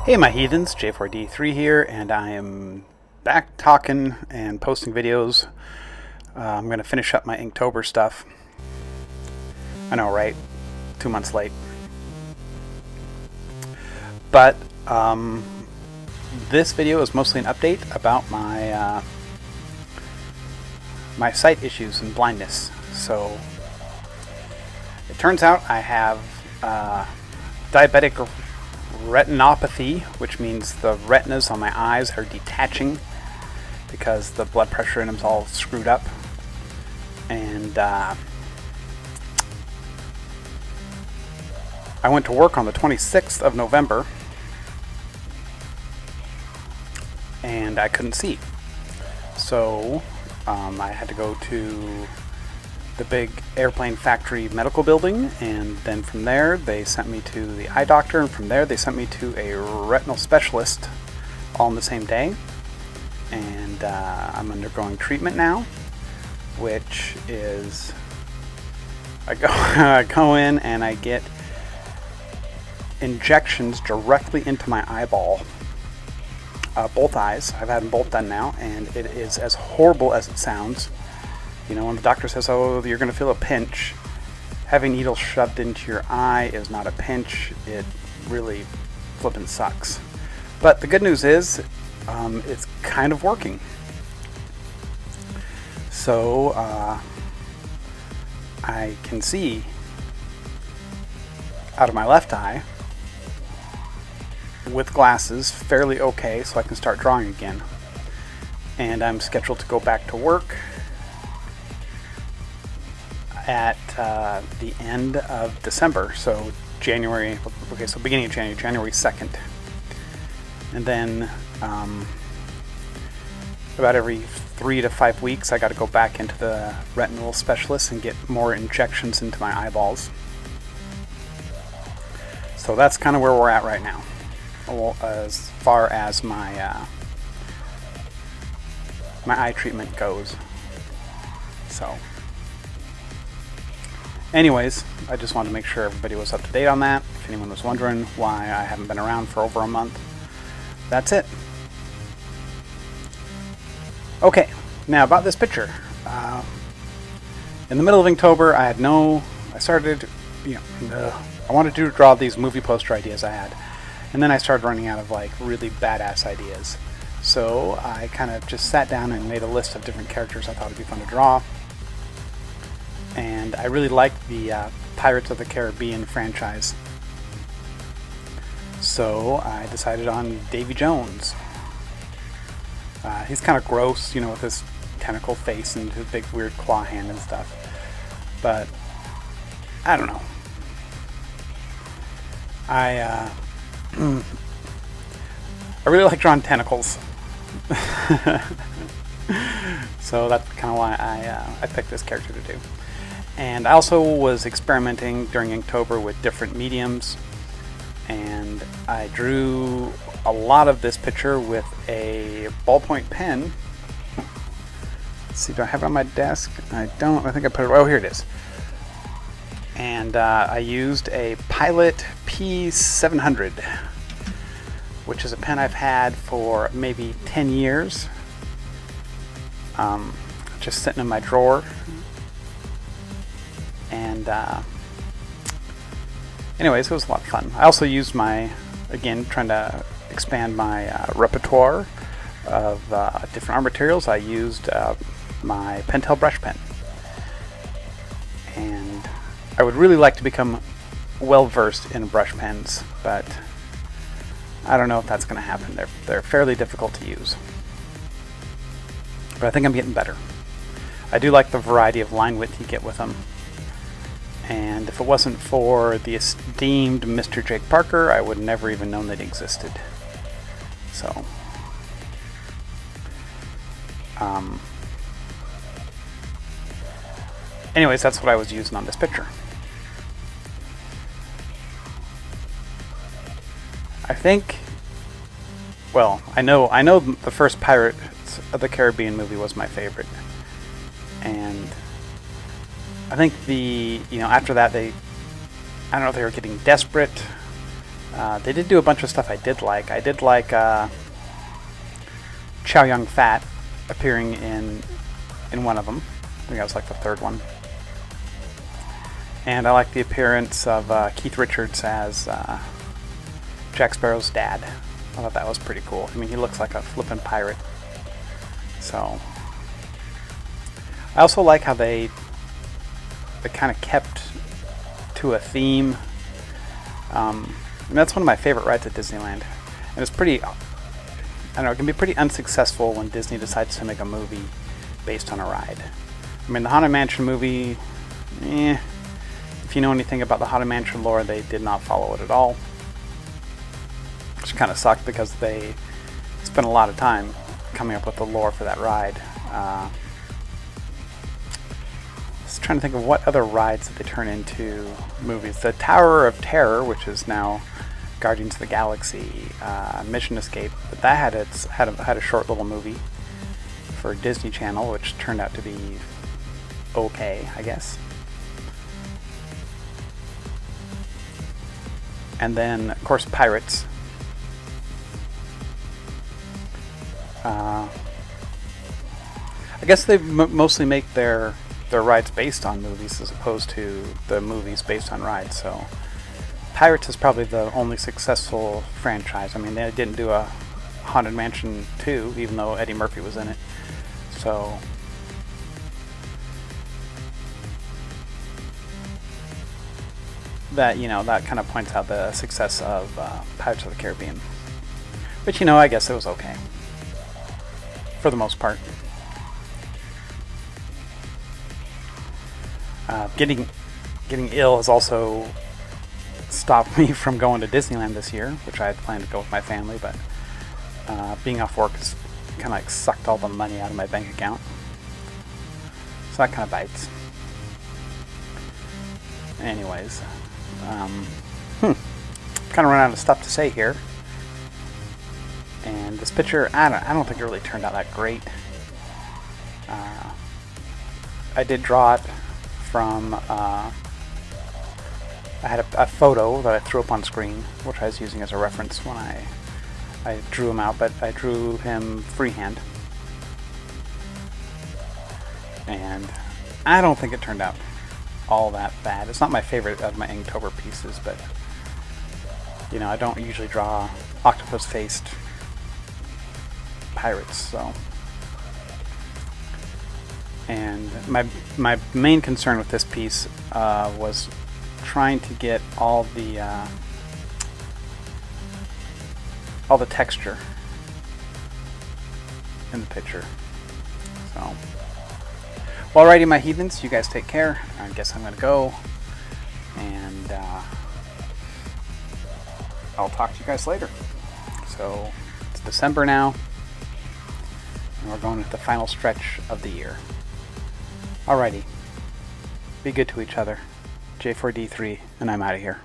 Hey my heathens, J4D3 here, and I am back talking and posting videos. I'm going to finish up my Inktober stuff. I know, right? 2 months late. But this video is mostly an update about my my sight issues and blindness. So it turns out I have diabetic retinopathy, which means the retinas on my eyes are detaching because the blood pressure in them's all screwed up. And I went to work on the 26th of November and I couldn't see. So I had to go to the big airplane factory medical building, and then from there they sent me to the eye doctor, and from there they sent me to a retinal specialist all on the same day. And I'm undergoing treatment now, which is I go in and I get injections directly into my eyeball, both eyes. I've had them both done now, and it is as horrible as it sounds. You know, when the doctor says, oh, you're going to feel a pinch, having needles shoved into your eye is not a pinch. It really flippin' sucks. But the good news is, it's kind of working. So, I can see out of my left eye with glasses fairly okay, so I can start drawing again. And I'm scheduled to go back to work at the end of December, so January, okay, so beginning of January, January 2nd. And then about every 3 to 5 weeks I got to go back into the retinal specialist and get more injections into my eyeballs. So that's kind of where we're at right now, as far as my my eye treatment goes. So anyways, I just wanted to make sure everybody was up to date on that. If anyone was wondering why I haven't been around for over a month, that's it. Okay, now about this picture. In the middle of Inktober, I started, I wanted to draw these movie poster ideas I had, and then I started running out of like really badass ideas. So I kind of just sat down and made a list of different characters I thought would be fun to draw. And I really liked the Pirates of the Caribbean franchise. So I decided on Davie Jones. He's kind of gross, you know, with his tentacle face and his big weird claw hand and stuff. But I don't know. I really like drawing tentacles. So that's kind of why I picked this character to do. And I also was experimenting during Inktober with different mediums, and I drew a lot of this picture with a ballpoint pen. Let's see, do I have it on my desk? I don't. I think I put it. Oh, here it is. And I used a Pilot P700, which is a pen I've had for maybe 10 years. Just sitting in my drawer. And anyways, it was a lot of fun. I also used again, trying to expand my repertoire of different art materials. I used my Pentel brush pen. And I would really like to become well versed in brush pens, but I don't know if that's going to happen. They're fairly difficult to use. But I think I'm getting better. I do like the variety of line width you get with them. And if it wasn't for the esteemed Mr. Jake Parker, I would never even known that he existed. So, anyways, that's what I was using on this picture. I think, well, I know the first Pirates of the Caribbean movie was my favorite. And I think after that I don't know if they were getting desperate. They did do a bunch of stuff I did like. I did like Chow Yun Fat appearing in one of them. I think that was like the third one. And I like the appearance of Keith Richards as Jack Sparrow's dad. I thought that was pretty cool. I mean, he looks like a flippin' pirate. So I also like how they kind of kept to a theme. And that's one of my favorite rides at Disneyland. And it's pretty, I don't know, it can be pretty unsuccessful when Disney decides to make a movie based on a ride. I mean, the Haunted Mansion movie, if you know anything about the Haunted Mansion lore, they did not follow it at all. Which kind of sucked because they spent a lot of time coming up with the lore for that ride. Just trying to think of what other rides that they turn into movies. The Tower of Terror, which is now Guardians of the Galaxy, Mission Escape, but that had a short little movie for Disney Channel, which turned out to be okay, I guess. And then, of course, Pirates. I guess they mostly make their rides based on movies as opposed to the movies based on rides. So Pirates is probably the only successful franchise. I mean, they didn't do a Haunted Mansion 2, even though Eddie Murphy was in it. So that, that kind of points out the success of Pirates of the Caribbean. But, I guess it was okay. For the most part. Getting ill has also stopped me from going to Disneyland this year, which I had planned to go with my family, but being off work has kind of like sucked all the money out of my bank account. So that kind of bites. Anyways, kind of run out of stuff to say here. And this picture, I don't think it really turned out that great. I did draw it from, I had a photo that I threw up on screen, which I was using as a reference when I drew him out, but I drew him freehand. And I don't think it turned out all that bad. It's not my favorite of my Inktober pieces, but, I don't usually draw octopus-faced pirates, so. And my main concern with this piece was trying to get all the texture in the picture. So, well, alrighty, my heathens, you guys take care. I guess I'm gonna go, and I'll talk to you guys later. So it's December now, and we're going into the final stretch of the year. Alrighty, be good to each other. J4D3, and I'm out of here.